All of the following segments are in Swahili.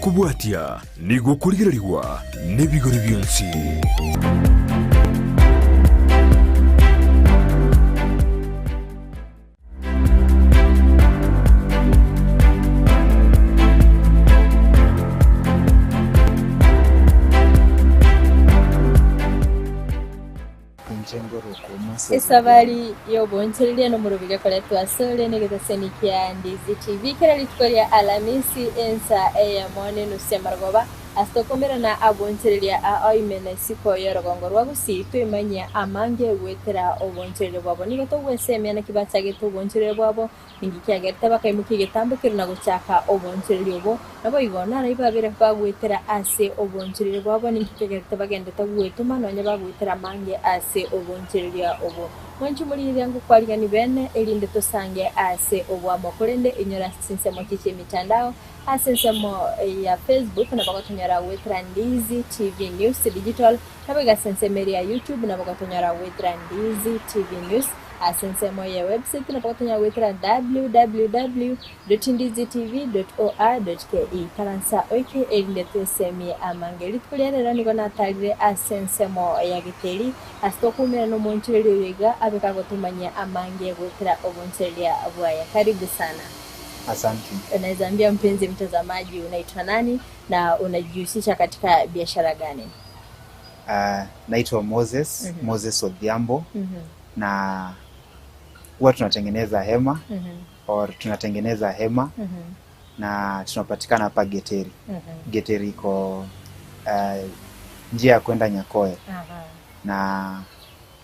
kubwatia nigo kurigirigwa n'ibigori byonsi. Esabari yo bonchilile no murubiga kole twasole negetasenikia Ndizi TV kera litkolia Alamisi ensa eyamone nusemargoba astokomera na abonchililia aimene siko yorogongo rwa Gusii twimanya amange wetera obonchilile bwabo nigato weseme na kibachage to bonchilile bwabo ningikiagerta bakaimuki gitambukira na guchaka obonchilile bwo nabo igona na ibabere bagwetera ase obonchilile bwabo ningikiagerta bagenda tagwetuma no nyaba gwetera mange ase obonchilile obo mwanchu muri yangu kwaliga ni bene elinde tosange ase obwamo kulende inyora sinsemo kiche mitandao asensemo ya Facebook na bakatonyara wetra Ndizi TV News Digital na bagasensemeri ya YouTube na bakatonyara wetra Ndizi TV News asensemo ya website na bakatonyara wetra www.ndizitv.or.ke karansa oike elinde tosemi amangeli kulera niko natalire asensemo ya giteri astokumira no monchirero yiga abekagotumanya amange wetra obonchelia abwaya. Karibu sana. Asante. Unaweza ambia mpenzi mtazamaji unaitwa nani na unajihusisha katika biashara gani? Naitwa Moses, Moses Odhiambo. Na huwa tunatengeneza hema tunatengeneza hema na tunapatikana hapa Geteri. Geteri iko njia ya kwenda Nyakoe. Na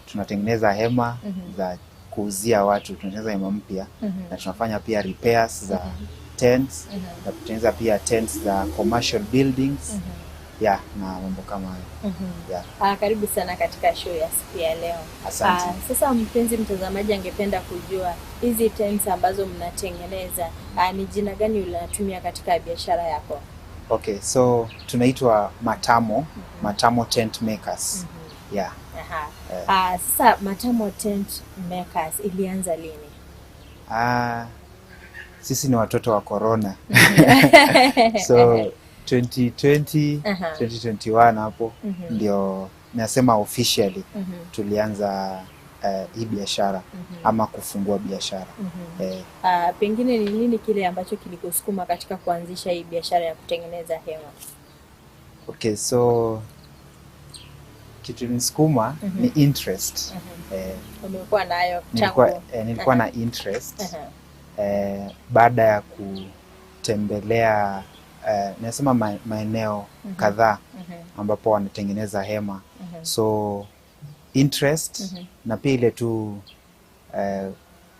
tunatengeneza hema za kuuzia watu, tunatengeneza hema mpya na tunafanya pia repairs za tents na tunatengeneza pia tents za commercial buildings na mambo kama hayo. Karibu sana katika show ya siku ya leo. Asante. Sasa mpenzi mtazamaji angependa kujua hizi tents ambazo mnatengeneza ni jina gani unatumia katika biashara yako? Okay, so tunaitwa Matamo Tent Makers. Sasa Matamo Tent Makers ilianza lini? Sisi ni watoto wa corona. So 2020, 2021 hapo ndio nasema officially tulianza hii biashara ama kufungua biashara. Pengine ni nini kile ambacho kilikusukuma katika kuanzisha hii biashara ya kutengeneza hema? Okay, so kitu nisukuma ni interest. Umekuwa nayo tangu? Nilikuwa na interest baada ya kutembelea nasema maeneo kadhaa ambapo wanatengeneza hema. So interest na pia ile tu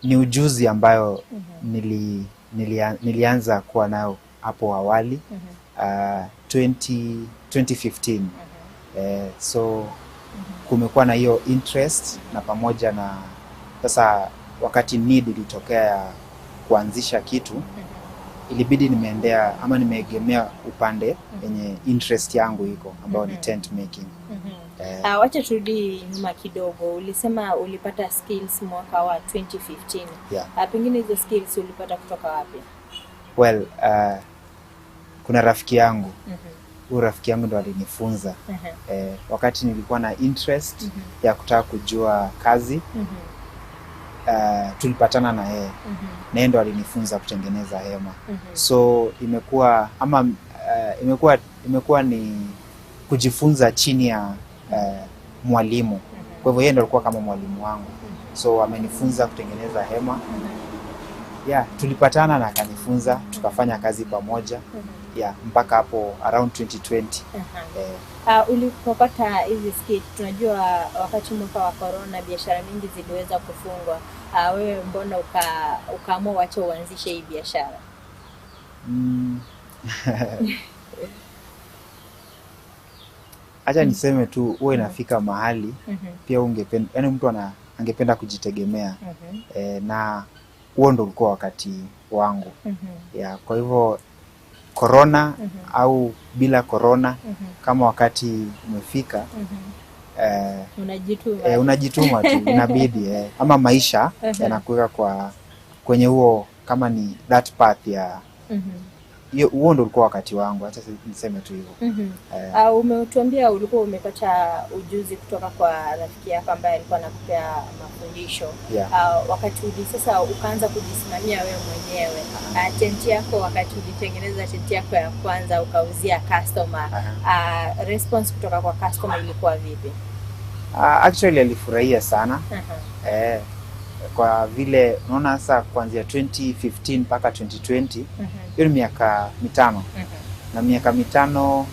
ni ujuzi ambayo nilianza kuwa nayo hapo awali 2015. So kumekuwa na hiyo interest na pamoja na sasa wakati need ilitokea ya kuanzisha kitu ilibidi nimeegemea upande yenye interest yangu iko ambao ni tent making. Wacha turudi nyuma kidogo. Ulisema ulipata skills mwaka wa 2015. Pengine hizo skills ulipata kutoka wapi? Well, kuna rafiki yangu. Rafiki yangu ndo alinifunza. Wakati nilikuwa na interest ya kutaka kujua kazi, tulipatana na yeye. Na yeye ndo alinifunza kutengeneza hema. So imekuwa ni kujifunza chini ya mwalimu. Kwa hivyo yeye ndo alikuwa kama mwalimu wangu. So amenifunza kutengeneza hema. Tulipatana na akanifunza, tukafanya kazi pamoja. Mpaka hapo around 2020. Ulipopata hizi skills, tunajua wakati mwaka wa corona biashara mingi ziliweza kufungwa. Wewe mbona ukaamua wacha uanzishe hii biashara? Acha niseme tu uwe inafika mahali pia ungependa, mtu angependa kujitegemea. Na huo ndo ulikuwa wakati wangu. Kwa hivyo corona au bila corona kama wakati umefika unajituma tu inabidi ama maisha yanakuweka kwenye huo kama ni that path huo ndo ulikuwa wakati wangu, acha niseme tu hivyo. Umetuambia ulikuwa umepata ujuzi kutoka kwa rafiki yako ambaye alikuwa anakupea mafundisho. Wakati sasa ukaanza kujisimamia wewe mwenyewe. Tent yako, wakati ulitengeneza tent yako ya kwanza ukauzia customer, response kutoka kwa customer ilikuwa vipi? Actually alifurahia sana. Kwa vile unaona sasa kuanzia 2015 mpaka 2020 hiyo ni miaka 5. Na miaka 5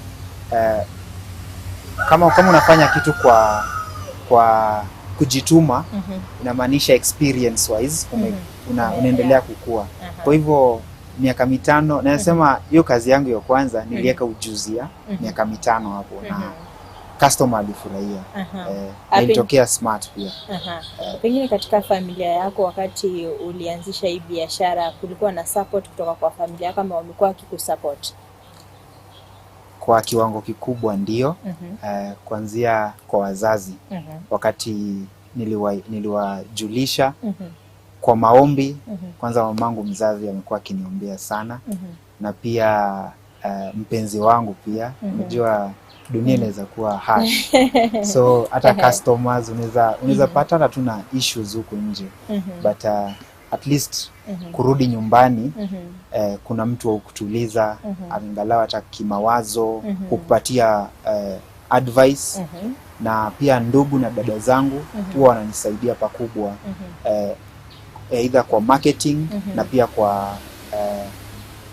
kama unafanya kitu kwa kujituma, inamaanisha experience wise unaendelea kukua. Kwa hivyo miaka 5 na nasema hiyo kazi yangu ya kwanza niliweka ujuzi ya miaka 5 hapo, na customer alifurahia. Ilitokea smart pia. Pengine katika familia yako wakati ulianzisha hii biashara kulikuwa na support kutoka kwa familia yako kama wamekuwa wakikusupport? Kwa kiwango kikubwa ndio. Kuanzia kwa wazazi. Wakati niliwajulisha kwa maombi, kwanza mamangu mzazi amekuwa akiniombea sana. Na pia mpenzi wangu pia, unajua dunia inaweza kuwa hard. So hata customers unaweza pata hata tuna issues huko nje. But at least kurudi nyumbani kuna mtu wa kukutuliza, angalau hata kimawazo, kukupatia advice. Na pia ndugu na dada zangu huwa wananisaidia pakubwa, either kwa marketing na pia kwa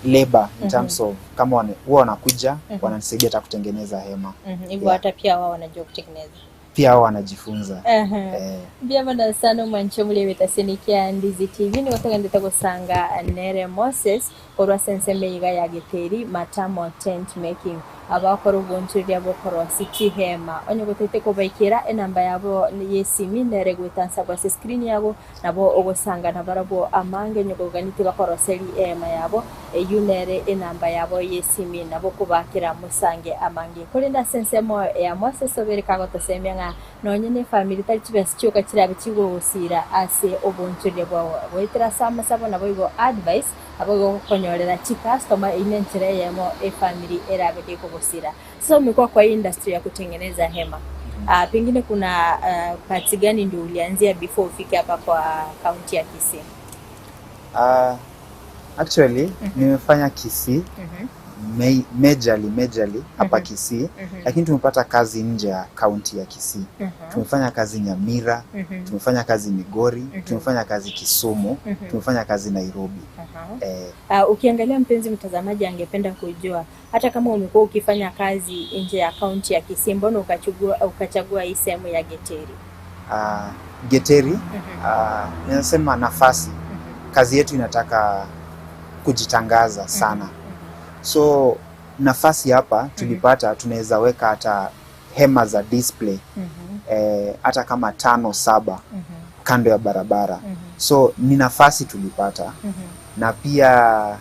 labor in terms of kama huwa wanakuja wananisaidia hata kutengeneza hema. Hivyo hata pia wao wanajua kutengeneza. Pia wao wanajifunza. Byamanda sana mwancho mule betasenikia Ndizi TV ni watoka ndeta gusanga Nere Moses orwa sensembe yiga ya Giteri matamo tent making abakora ubunchirya bokora siki hema onye gutete ko baikira enamba yabo yesimi nere gwitansa kwa screen yabo nabo ogosanga nabarabo amange nyogoganite bakora seri ema yabo eyunere enamba yabo yesimi nabo kubakira musange amange kulinda sensemo ya Moses obereka gotosemya nonye ne family tachibes cyoka kirabe kigosira ase obunchirya bwo wetira sama sabo nabo igo advice abo konyorera chi customer inenchire yemo family erabe kugosira. So umekuwa kwa industry ya kutengeneza hema. Pengine kuna parts gani ndio ulianzia before ufike hapa kwa county ya Kisii? Actually nimefanya Kisii majorly hapa Kisii, lakini tumepata kazi nje ya county ya Kisii. Tumefanya kazi Nyamira, tumefanya kazi Migori, tumefanya kazi Kisumu, tumefanya kazi Nairobi. Ukiangalia mpenzi mtazamaji angependa kujua hata kama umekuwa ukifanya kazi nje ya county ya Kisii, mbona ukachagua hii sehemu ya Giteri? Giteri ninasema nafasi. Kazi yetu inataka kujitangaza sana. So nafasi hapa tulipata, tunaweza weka hata hema za display hata kama 5-7 kando ya barabara. So ni nafasi tulipata. Na pia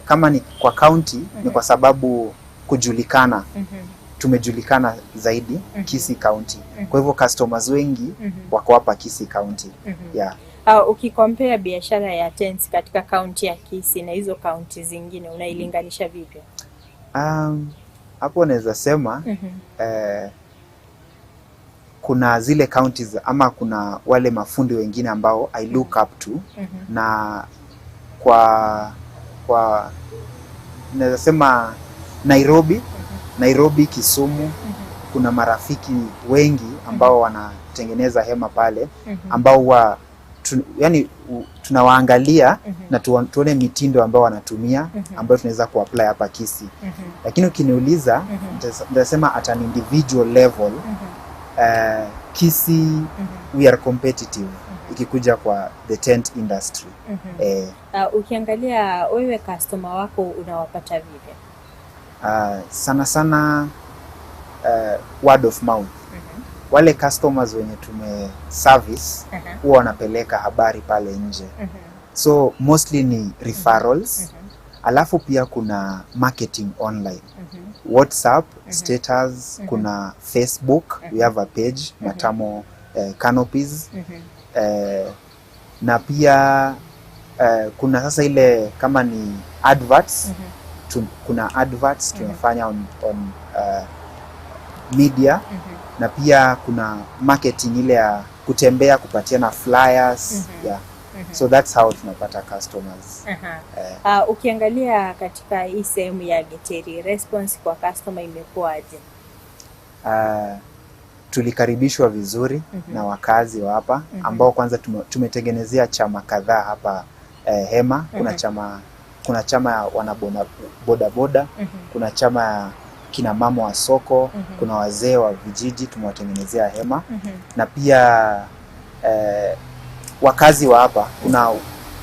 kama ni kwa county ni kwa sababu kujulikana. Tumejulikana zaidi Kisii County. Kwa hivyo customers wengi wako hapa Kisii County. Ukicompare biashara ya tents katika county ya Kisii na hizo county zingine unailinganisha vipi? Hapo naweza sema kuna zile counties ama kuna wale mafundi wengine ambao I look up to. Na kwa naweza sema Nairobi, Kisumu, kuna marafiki wengi ambao wanatengeneza hema pale, ambao yani tunawaangalia na tuone mitindo ambao wanatumia, ambayo tunaweza kuapply hapa Kisii. Lakini ukiniuliza nitasema at an individual level Kisii we are competitive ikikuja kwa the tent industry. Ukiangalia wewe customer wako unawapata vipi? Sana word of mouth. Wale customers wenye tume service huwa wanapeleka habari pale nje. So mostly ni referrals. Alafu pia kuna marketing online. WhatsApp status, kuna Facebook, we have a page Matamo Canopies. Na pia kuna sasa ile kama ni adverts, kuna adverts tunafanya on media, na pia kuna marketing ile ya kutembea kupatiana flyers, yeah. So that's how tunapata customers. Ukiangalia katika hii sehemu ya Githeri, response kwa customer imekuwaje? Tulikaribishwa vizuri na wakazi wa hapa ambao kwanza tumetengenezea chama kadhaa hapa Hema. Kuna chama ya boda boda, kuna chama ya kina mama wa soko, kuna wazee wa vijiji tumewatengenezea Hema, na pia wakazi wa hapa kuna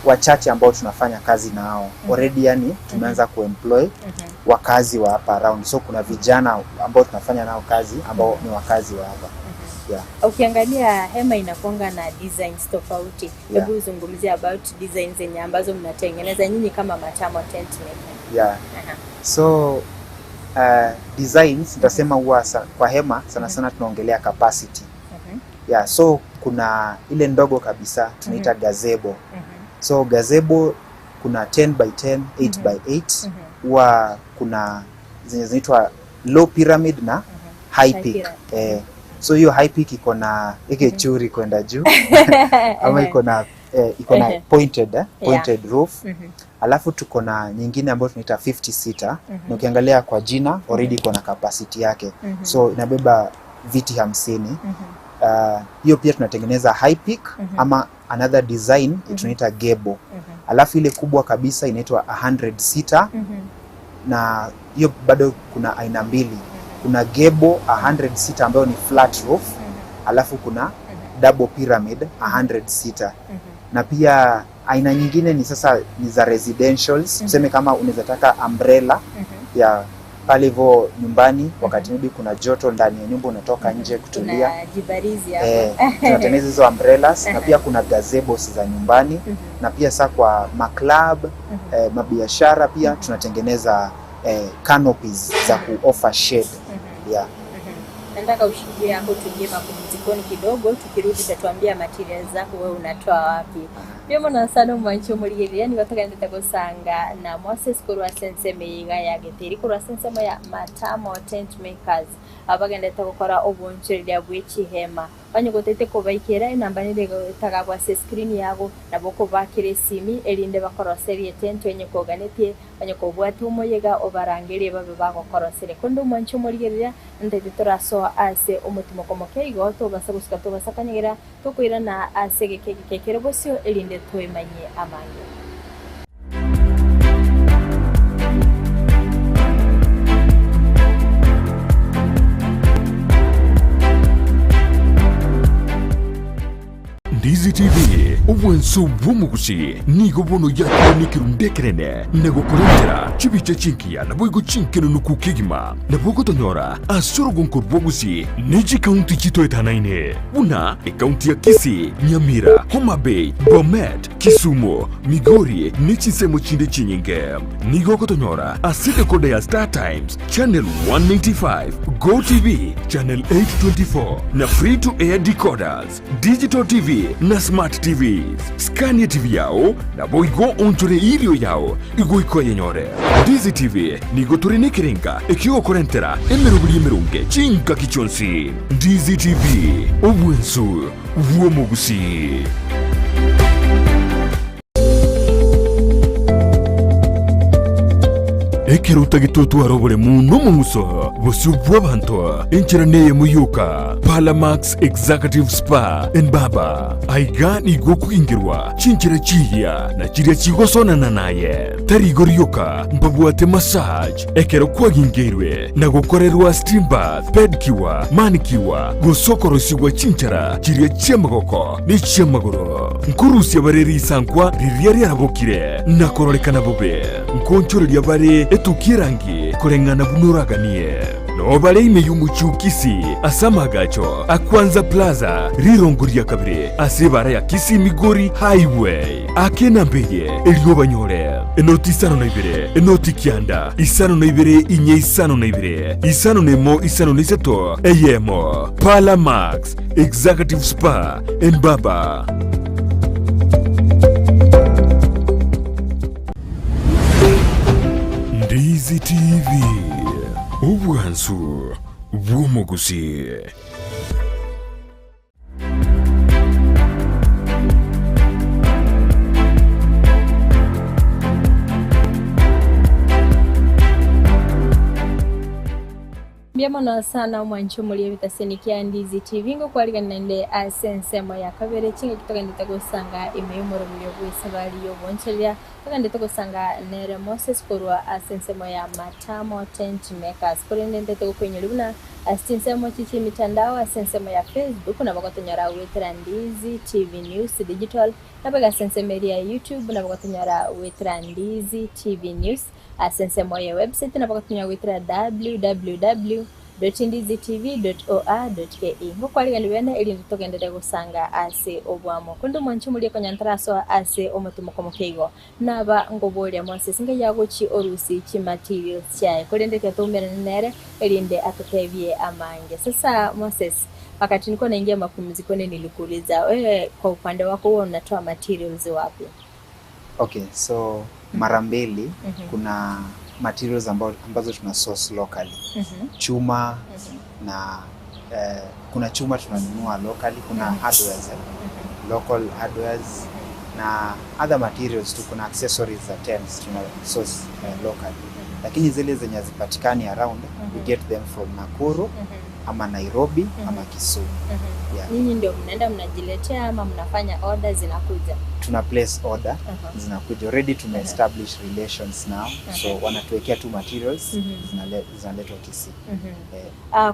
wachache ambao tunafanya kazi nao already, yani tumeanza kuemploy wakazi wa hapa around. So kuna vijana ambao tunafanya nao kazi ambao ni wakazi wa hapa. Yeah. Ukiangalia Hema inakuanga na designs tofauti. Hebu uzungumzia about designs zenye ambazo mnatengeneza nyinyi kama Matamo tent maker. Yeah. So designs nitasema huwa kwa Hema sana sana tunaongelea capacity. Yeah, so kuna ile ndogo kabisa tunaita gazebo. So gazebo kuna 10 by 10, 8 by 8. Huwa kuna zenye zinaitwa low pyramid na high peak. So hiyo high peak iko na churi kwenda juu ama iko na pointed roof. Alafu tuko na nyingine ambayo tunaita 50 seater, na ukiangalia kwa jina already iko na capacity yake. So inabeba viti 50. Hiyo pia tunatengeneza high peak ama another design tunaita gebo. Alafu ile kubwa kabisa inaitwa 100 seater, na hiyo bado kuna aina mbili. Kuna gebo 100 seater ambayo ni flat roof, alafu kuna double pyramid 100 seater. Na pia aina nyingine ni sasa ni za residentials. Tuseme kama unaweza taka umbrella ya pale hivyo nyumbani, wakati maybe kuna joto ndani ya nyumba unatoka nje kutulia, jibarizi hapo. Tunatengeneza hizo umbrellas. Na pia kuna gazebos za nyumbani, na pia sasa kwa maclub, mabiashara pia tunatengeneza canopies za kuoffer shade. Yeah. Nataka ushiriki yako tuingie mapumzikoni kidogo, tukirudi tatuambia materials zako wewe unatoa wapi. Pia mwana sana mwancho muri yani batagenda gusanga na Moses kurwa sense meiga ya Githeri kurwa sense ya Matamo tent makers abagenda gukora oboncherya bw'iki Hema banyugotete kubaikira inamba nire tagabwa se screen yago naboko bakire simi elinde bakoroseri tent enye koganetie banyoko bwatu moyega obarangire babe bagokorosere kondo mwancho muri ndete turaso ase umutima komoke igoto basabuska to basakanyira tokwira na ase gekekekere bosio elinde toimanye amanye. Ndizi TV ubwenso bw'omugusi nigo bono yakoni kirundekerene nego kurengera chibiche chinkiya nabo igo chinkeno nukukigima nabo gotonyora asoro gonkor bwogusi niji county chito etanaine una county ya Kisii, Nyamira, Homa Bay, Bomet, Kisumu, Migori nichisemo chinde chinyinge nigo gotonyora aside kode ya Star Times channel 195, Go TV channel 824 na free to air decoders, digital TV na smart TVs. Scania TV yao na boigo onchore ilio yao igo ikoye nyore. Ndizi TV nigo turine kirenga ekio korentera emerubuli emerunge chinka kichonsi. Ndizi TV obwensu uomogusi. Ekiruta gitutu arobore muno muso bosubwa banto enchiraneye muyuka Palamax Executive Spa and Baba aigani gokuingirwa chinchira chiya na chiria chigosona nanaye tarigoryoka mbabwate massage ekero kwagingirwe na gukorerwa steam bath pedicure manicure gusokorosigwa chinchara chiria chiamagoko ni chiamagoro nkurusi abareri sankwa riria rabokire na kororekana bobe nkonchoreria bare etukirangi kurengana bunuraganie no bale imeyumu chukisi asamagacho akwanza plaza rironguria kabire asibara ya Kisii Migori highway akena mbeye eliobanyore enoti isano na ibere enoti kianda isano na ibere inye isano na ibere isano nemo isano niseto eyemo Palamax Executive Spa and Baba. Ndizi TV, ubwansu bw'omugusi. Mbiamono sana mwancho muliye bitasenikia Ndizi TV ngo kwalika nende asensemo ya kabere chinga kitoka ndita gusanga imeyumoro muliyo Esabari yo bonchelia toka ndita gusanga nere Moses korwa asensemo ya matamo tent makers korende ndita kwenye luna asensemo chichi mitandao asensemo ya Facebook na bakotonyara wetra Ndizi TV News Digital na baga asensemo ya YouTube na bakotonyara wetra Ndizi TV News asensemo ya website na bakotonyara wetra www.ndizitv.or.ke ngokwalika libene ili nditogendere gusanga ase obwamo kundo mwancho muliye konyantaraso ase omutumoko naba ngobolya Moses nga yagochi orusi chi materials chae kolende katumera nere elinde atotebye amange. Sasa Moses, wakati niko naingia mapumziko nilikuuliza wewe kwa upande wako wewe unatoa materials wapi? Okay, so mara mbili kuna materials ambazo tuna source locally. Chuma na kuna chuma tunanunua locally, kuna hardwares, local hardwares na other materials tu, kuna accessories za tents tuna source locally. Lakini zile zenye zipatikani around we get them from Nakuru ama Nairobi ama Kisii. Ninyi ndio mnaenda mnajiletea ama mnafanya order zinakuja? Tuna place order zinakuja. Already tume-establish relations now. So wanatuwekea tu materials zinaletwa Kisii.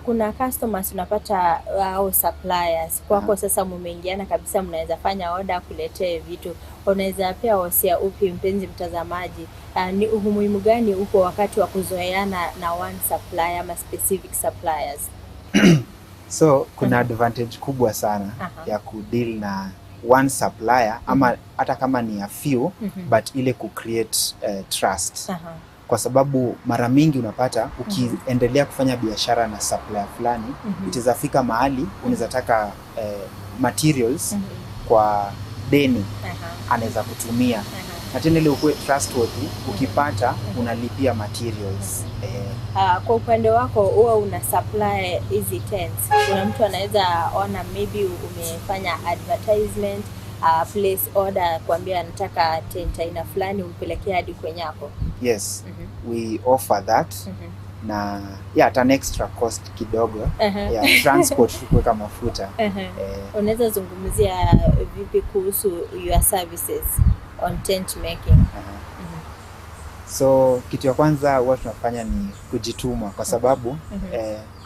Kuna customers unapata au suppliers kwako sasa mmeingiana kabisa mnaweza fanya order kuletee vitu. Unaweza pia wasia upi mpenzi mtazamaji ni umuhimu gani uko wakati wa kuzoeana na one supplier ama specific suppliers? So kuna advantage kubwa sana ya kudeal na one supplier ama hata kama ni a few but ile create trust. Kwa sababu mara mingi unapata ukiendelea kufanya biashara na supplier fulani itazafika mahali unaweza taka materials kwa deni anaweza kutumia na tena ile ukue trustworthy ukipata unalipia materials. Kwa upande wako huwa una supply hizi tents, kuna mtu anaweza ona maybe umefanya advertisement place order kuambia nataka tent aina fulani umpelekea hadi kwenye hapo? Yes, we offer that. Na at an extra cost kidogo transport kuweka mafuta. Unaweza zungumzia vipi kuhusu your services on tent making? So kitu ya kwanza huwa tunafanya ni kujituma kwa sababu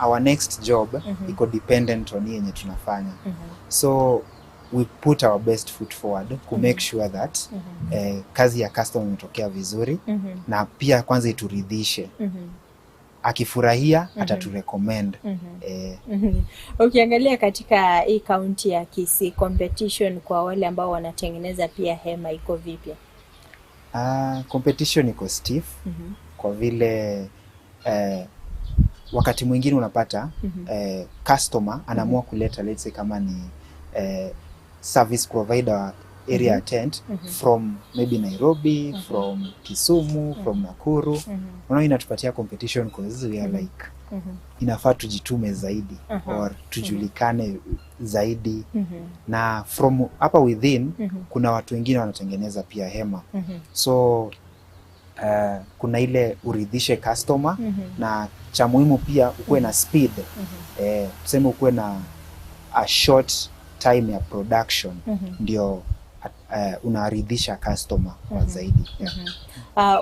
our next job iko dependent on yenye tunafanya. So we put our best foot forward to make sure that kazi ya customer imetokea vizuri na pia kwanza ituridhishe. Akifurahia ataturecommend. Ukiangalia katika hii county ya Kisii, competition kwa wale ambao wanatengeneza pia hema iko vipi? Competition iko stiff kwa vile wakati mwingine unapata customer anaamua kuleta, let's say kama ni service provider area tent from maybe Nairobi, from Kisumu, from Nakuru. Unaona inatupatia competition because we are like inafaa tujitume zaidi or tujulikane zaidi. Na from hapa within kuna watu wengine wanatengeneza pia hema. So kuna ile uridhishe customer na cha muhimu pia ukuwe na speed. Tuseme ukuwe na a short time ya production ndio unaridhisha customer zaidi.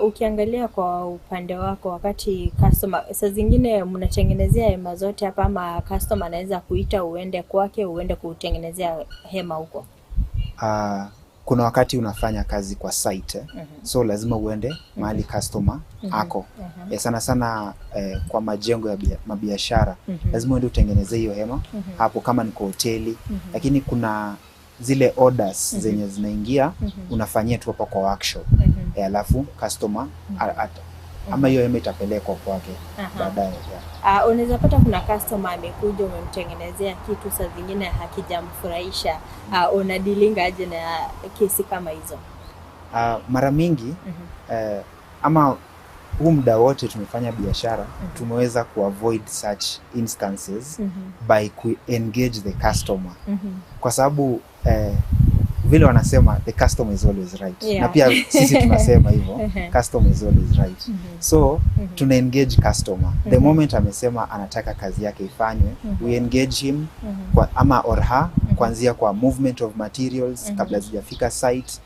Ukiangalia kwa upande wako wakati customer saa zingine mnatengenezea hema zote hapa ama customer anaweza kuita uende kwake uende kutengenezea hema huko? Kuna wakati unafanya kazi kwa site so lazima uende mahali customer ako. Sana sana kwa majengo ya mabiashara lazima uende utengeneze hiyo hema hapo kama ni kwa hoteli. Lakini kuna zile orders zenye zinaingia unafanyia tu hapa kwa workshop. Alafu customer ama hiyo hema itapelekwa kwake baadaye. Unaweza pata kuna customer amekuja umemtengenezea kitu saa zingine hakijamfurahisha, unadilinga aje na kesi kama hizo? Mara mingi ama huu muda wote tumefanya biashara tumeweza kuavoid such instances by engage the customer kwa sababu vile wanasema the customer is always right. Na pia sisi tunasema hivyo customer is always right. So tuna engage customer the moment amesema anataka kazi yake ifanywe, we engage him kwa ama or her kuanzia kwa movement of materials kabla zijafika site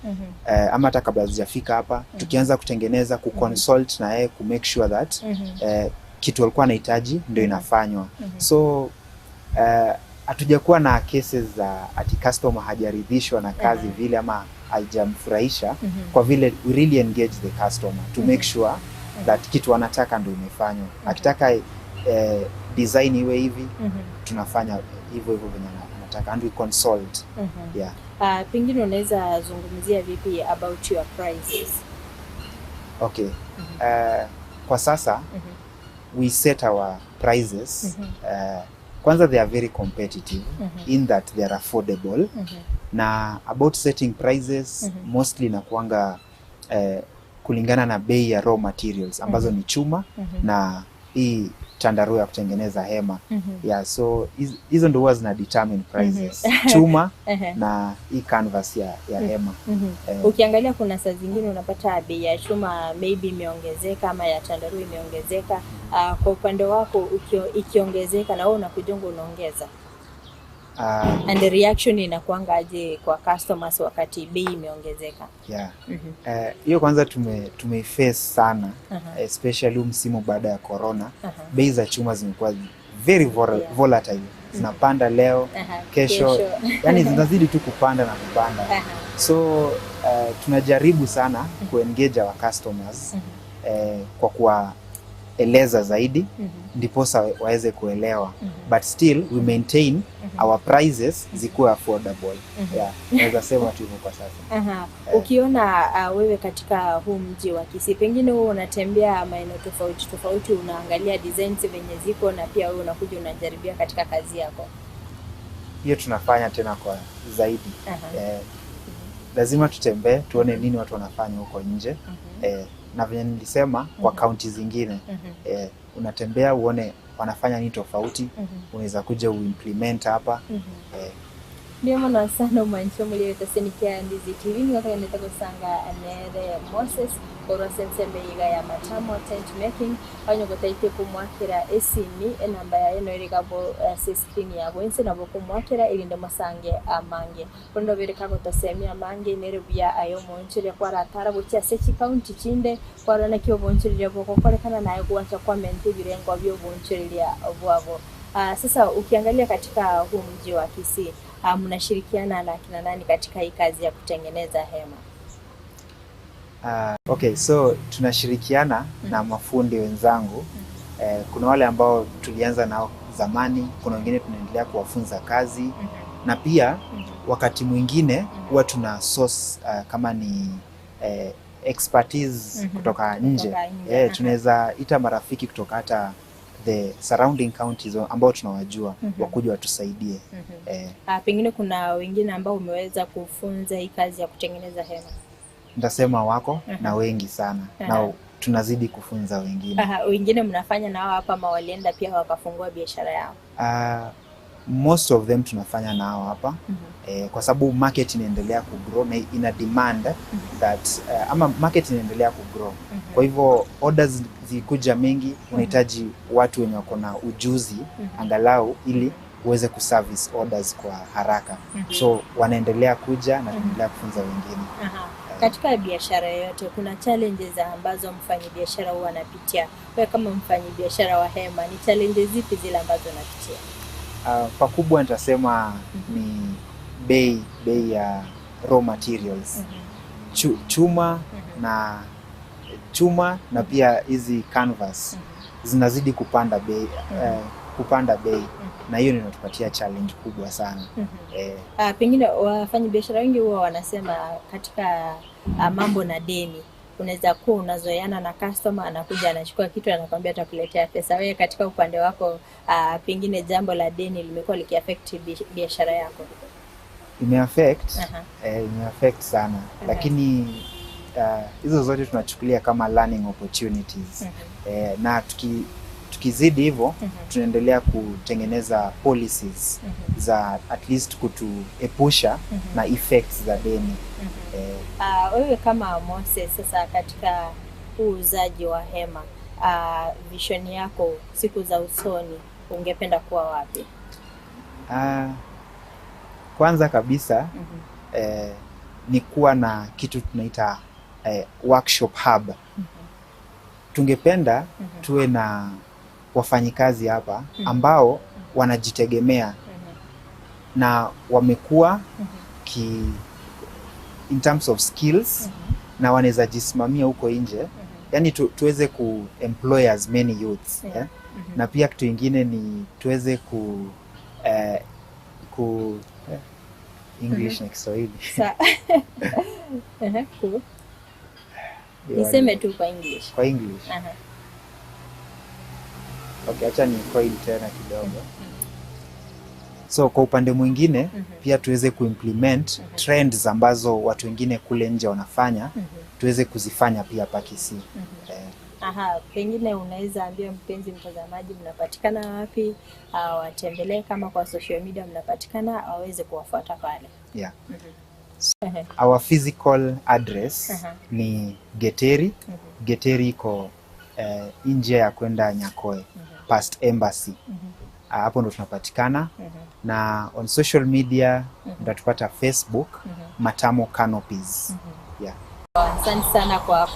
ama hata kabla zijafika hapa tukianza kutengeneza kuconsult na yeye ku make sure that kitu alikuwa anahitaji ndio inafanywa. So hatujakuwa na cases za ati customer hajaridhishwa na kazi vile ama haijamfurahisha kwa vile we really engage the customer to make sure that kitu anataka ndio imefanywa. Akitaka design iwe hivi tunafanya hivyo hivyo venye anataka and we consult. Pengine unaweza zungumzia vipi about your prices? Okay. Kwa sasa we set our prices kwanza they are very competitive in that they are affordable na about setting prices mostly na kuanga kulingana na bei ya raw materials ambazo ni chuma na hii chandarua ya kutengeneza hema. So hizo ndio huwa zina determine prices. Chuma na hii canvas ya hema. Ukiangalia kuna saa zingine unapata bei ya chuma maybe imeongezeka ama ya chandarua imeongezeka. Kwa upande wako ikiongezeka na wewe unakujonga unaongeza. And the reaction inakuanga aje kwa customers wakati bei imeongezeka? Hiyo kwanza tumeface sana especially msimu baada ya corona. Bei za chuma zimekuwa very volatile. Zinapanda leo, kesho. Yani zinazidi tu kupanda na kupanda. So tunajaribu sana kuengage our customers kwa kuwaeleza zaidi ndiposa waweze kuelewa. But still we maintain our prices zikuwe affordable. Naweza sema tu hivyo kwa sasa. Ukiona wewe katika huu mji wa Kisii, pengine wewe unatembea maeneo tofauti unaangalia designs venye ziko na pia wewe unakuja unajaribia katika kazi yako. Hiyo tunafanya tena kwa zaidi. Lazima tutembee tuone nini watu wanafanya huko nje. Na vile nilisema kwa county zingine unatembea uone wanafanya nini tofauti, unaweza kuja uimplement hapa. Ndiyo mwana sana umancho muri tasenikia Ndizi TV ni wakati nataka kusanga anere Moses ora sense meiga ya matamo tent making anyo gotaite kumwakira esimi enamba ya eno iri gabo screen ya gwense nabo kumwakira irinde masange amange kondo bereka gotasemia amange nere bya ayo monchire kwa ratara bucha sechi county chinde kwa rana kyo bonchire boko kolekana nayo kuacha comment birengo byo bonchire ya bwabo. Sasa ukiangalia katika huu mji wa Kisii mnashirikiana na kina nani katika hii kazi ya kutengeneza hema? Okay, so tunashirikiana na mafundi wenzangu. Kuna wale ambao tulianza nao zamani, kuna wengine tunaendelea kuwafunza kazi na pia wakati mwingine huwa tuna source kama ni expertise kutoka nje. Tunaweza ita marafiki kutoka hata the surrounding counties ambao tunawajua wakuja watusaidie. Pengine kuna wengine ambao umeweza kufunza hii kazi ya kutengeneza hema? Nitasema wako na wengi sana. Na tunazidi kufunza wengine. Wengine mnafanya nao hapa ama walienda pia wakafungua biashara yao? Most of them tunafanya nao hapa. Kwa sababu market inaendelea kugrow na ina demand that ama market inaendelea kugrow. Kwa hivyo orders zikuja mingi, unahitaji watu wenye wako na ujuzi angalau ili uweze kuservice orders kwa haraka. So wanaendelea kuja na tunaendelea kufunza wengine. Katika biashara yote kuna challenges ambazo mfanyabiashara huwa anapitia. Wewe kama mfanyabiashara wa hema, ni challenges zipi zile ambazo unapitia? Pakubwa nitasema ni bei ya raw materials. Chuma na pia hizi canvas zinazidi kupanda bei. Na hiyo inatupatia challenge kubwa sana. Pengine wafanyabiashara wengi huwa wanasema katika mambo na deni, unaweza kuwa unazoeana na customer anakuja anachukua kitu anakuambia atakuletea pesa. Wewe katika upande wako pengine jambo la deni limekuwa likiaffect biashara yako? Imeaffect sana. Lakini hizo zote tunachukulia kama learning opportunities. Na tukizidi hivyo tunaendelea kutengeneza policies za at least kutuepusha na effects za deni. Wewe kama Moses sasa katika uuzaji wa hema, vision yako siku za usoni ungependa kuwa wapi? Kwanza kabisa ni kuwa na kitu tunaita workshop hub. Tungependa tuwe na wafanyikazi hapa ambao wanajitegemea na wamekuwa in terms of skills na wanaweza jisimamia huko nje. Yani tuweze employ as many youths. Na pia kitu kingine ni tuweze English na Kiswahili. Cool. Niseme tu kwa English. Kwa English. Okay, acha ni coin tena kidogo. So kwa upande mwingine pia tuweze kuimplement trends ambazo watu wengine kule nje wanafanya, tuweze kuzifanya pia hapa Kisii. Pengine unaweza ambia mpenzi mtazamaji mnapatikana wapi, watembelee kama kwa social media mnapatikana, waweze kuwafuata pale. Our physical address ni Geteri. Geteri iko nje ya kwenda Nyakoe past embassy. Hapo ndo tunapatikana. Na on social media mtatupata Facebook Matamo Canopies. Asante sana kwa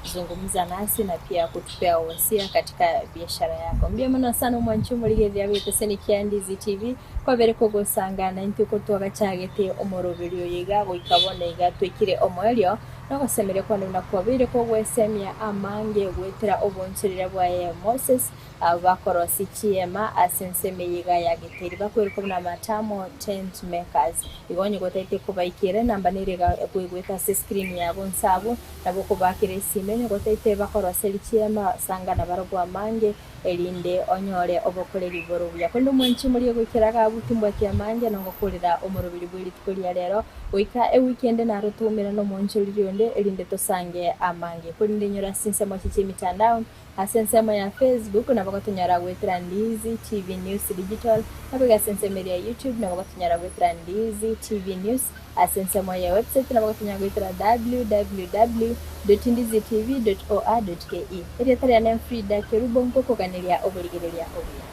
kuzungumza nasi na pia kutupea wasia katika biashara yako. Mbia mwana sana mwanchumu ligethia witeseni kia Ndizi TV kwa vere kugusangana intuko twagachagete omoroberio yiga goikabona iga twikire omwelio no semere kwa nuna kwa vere kugwesemia amange gwetera oboncherera bwa Moses abakorosi chiema asenseme yiga ya Geteri bakwereka na Matamo tent makers igonye gotaite kubaikire namba nirega kwegweta screen yabo nsabo nabo kubakire simene gotaite bakoroseli chiema sangana barobwa mange elinde onyore obokoreri boruya kondo mwanchi muri gwikiraga butumbwa kya manje no gokorera omorobiri bwiri tukoria rero oika weekend na rutumira no mwanchi rionde elinde tosange amange kulinde nyora sinse mwachichi mitandao asensema ya Facebook na bakatunyara gwetera Ndizi TV News Digital na bakasensema ya YouTube na bakatunyara gwetera Ndizi TV News asensema ya website na bakatunyara gwetera www.ndizitv.or.ke eri tari ya Frida Kerubo nkoko kanelia oboligerelia obia.